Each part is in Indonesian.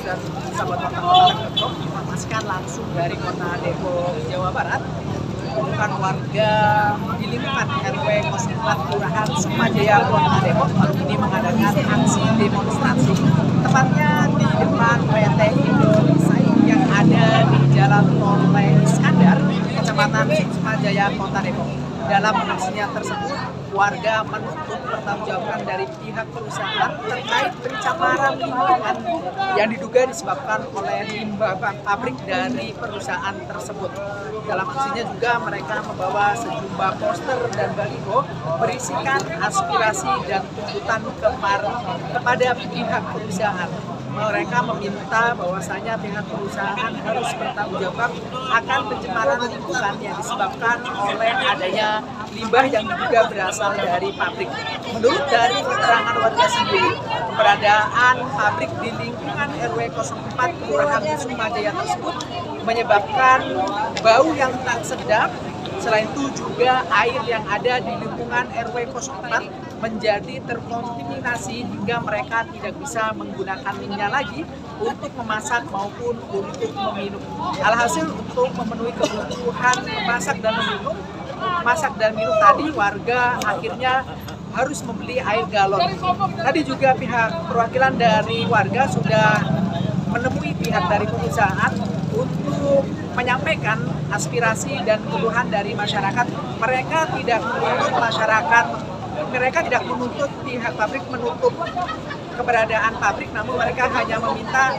dan sahabat Kota Depok informasikan langsung dari Kota Depok, Jawa Barat. Bukan warga di lingkungan RW 04 Kelurahan Sukmajaya, Kota Depok ini mengadakan aksi demonstrasi tepatnya di depan PT Indolisai yang ada di Jalan Tol Iskandar, Kecamatan Sukmajaya, Kota Depok. Dalam aksinya tersebut, warga menuntut pertanggungjawaban dari pihak perusahaan terkait pencemaran lingkungan yang diduga disebabkan oleh limbah pabrik dari perusahaan tersebut. Dalam aksinya juga mereka membawa sejumlah poster dan baliho berisikan aspirasi dan tuntutan kepada pihak perusahaan. Mereka meminta bahwasanya pihak perusahaan harus bertanggung jawab akan pencemaran lingkungan yang disebabkan oleh adanya limbah yang diduga berasal dari pabrik. Menurut dari keterangan warga sendiri, keberadaan pabrik di lingkungan RW 04 Kelurahan Sukmajaya tersebut menyebabkan bau yang tak sedap. Selain itu juga air yang ada di lingkungan RW 04 menjadi terkontaminasi hingga mereka tidak bisa menggunakannya lagi untuk memasak maupun untuk meminum. Alhasil untuk memenuhi kebutuhan memasak dan minum tadi, warga akhirnya harus membeli air galon. Tadi juga pihak perwakilan dari warga sudah menemui pihak dari perusahaan untuk menyampaikan aspirasi dan keluhan dari masyarakat. Mereka tidak menuntut pihak pabrik menutup keberadaan pabrik, namun mereka hanya meminta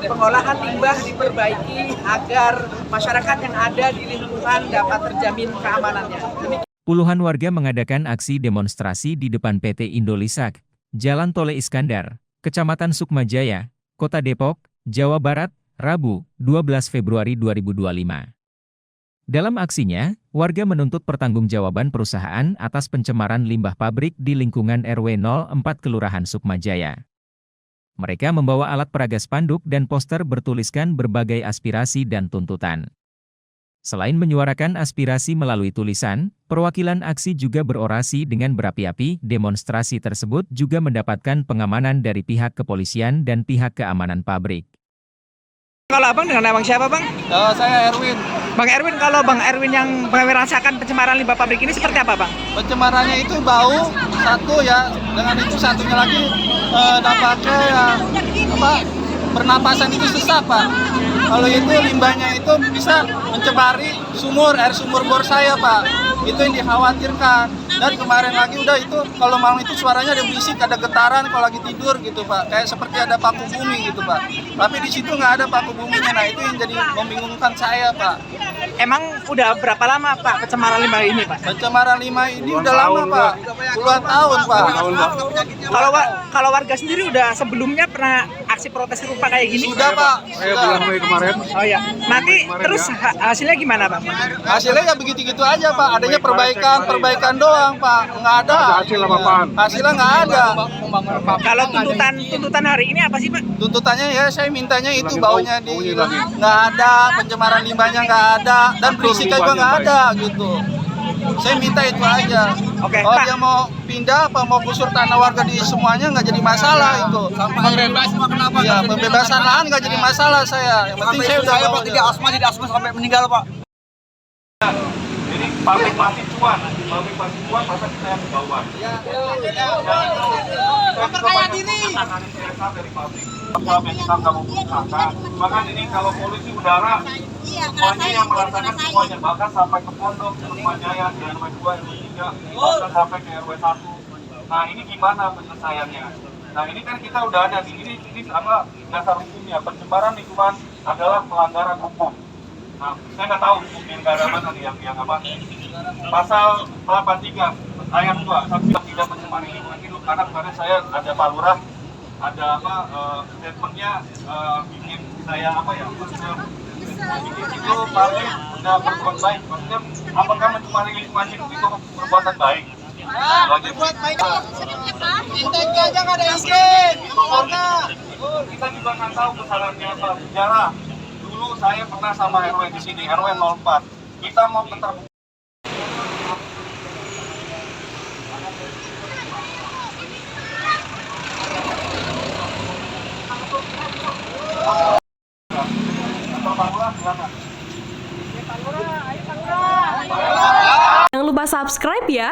pengolahan limbah diperbaiki agar masyarakat yang ada di lingkungan dapat terjamin keamanannya. Puluhan warga mengadakan aksi demonstrasi di depan PT Indolisak, Jalan Tol Iskandar, Kecamatan Sukmajaya, Kota Depok, Jawa Barat, Rabu, 12 Februari 2025. Dalam aksinya, warga menuntut pertanggungjawaban perusahaan atas pencemaran limbah pabrik di lingkungan RW 04 Kelurahan Sukmajaya. Mereka membawa alat peraga spanduk dan poster bertuliskan berbagai aspirasi dan tuntutan. Selain menyuarakan aspirasi melalui tulisan, perwakilan aksi juga berorasi dengan berapi-api. Demonstrasi tersebut juga mendapatkan pengamanan dari pihak kepolisian dan pihak keamanan pabrik. Kalau abang dengan abang siapa bang? Saya Erwin. Bang Erwin, kalau Bang Erwin yang merasakan pencemaran limbah pabrik ini seperti apa bang? Pencemarannya itu bau satu ya, dengan itu satunya lagi dampaknya ya pernapasan itu sesak Pak. Kalau itu limbahnya itu bisa mencemari air sumur bor saya Pak. Itu yang dikhawatirkan. Dan kemarin lagi udah itu kalau malam itu suaranya ada berisik, ada getaran kalau lagi tidur gitu Pak. Kayak seperti ada paku bumi gitu Pak. Tapi di situ nggak ada paku buminya. Nah itu yang jadi membingungkan saya Pak. Emang udah berapa lama Pak pencemaran limbah ini Pak? Pencemaran limbah ini udah lama Pak. Puluhan tahun Pak. Kalau warga sendiri udah sebelumnya pernah aksi protes serupa kayak gini? Sudah Pak. Bulan Mei kemarin. Oh iya. Nanti terus hasilnya gimana Pak? Hasilnya ya begitu-gitu aja Pak. Adanya perbaikan doang Pak. Nggak ada. Hasil apa-apaan? Hasilnya nggak ada. Kalau tuntutan hari ini apa sih Pak? Tuntutannya ya saya mintanya itu baunya nggak ada, pencemaran limbahnya nggak ada, dan berisiknya juga nggak ada gitu. Saya minta itu aja. Oke, Kalau Pak. dia mau pindah apa mau gusur tanah warga di semuanya nggak jadi masalah itu. Ya, pembebasan lahan nggak jadi masalah saya. Yang penting saya udah bawa jadi asma sampai meninggal Pak. Jadi pabrik plastik cuan masa kita yang ke bawah. Percaya diri. Dari pabrik. Apa yang kita nggak mau usahakan. Bahkan ini kalau polusi udara semuanya yang merasakan semuanya, bahkan sampai ke pondok, Sukmajaya, di RW 2, RW 3, bahkan sampai ke RW 1. Nah ini gimana penyelesaiannya? Nah ini kan kita udah ada di ini apa dasar hukumnya, pencemaran lingkungan adalah pelanggaran hukum. Nah saya nggak tahu hukum negara mana nih yang apa. Pasal 83 ayat 2, saksi tidak mencemari lingkungan hidup, karena kemarin saya ada Pak Lurah, ada apa statementnya bikin saya apa ya, maksudnya itu pabrik udah berbuat baik, maksudnya apakah mencemari lingkungan hidup itu perbuatan baik? Berbuat baik. Intinya aja nggak ada izin. Karena kita juga nggak tahu kesalahannya apa. Sejarah dulu saya pernah sama RW di sini, RW 04. Kita mau keterbukaan. Pak Lurah, silakan. Jangan lupa subscribe ya.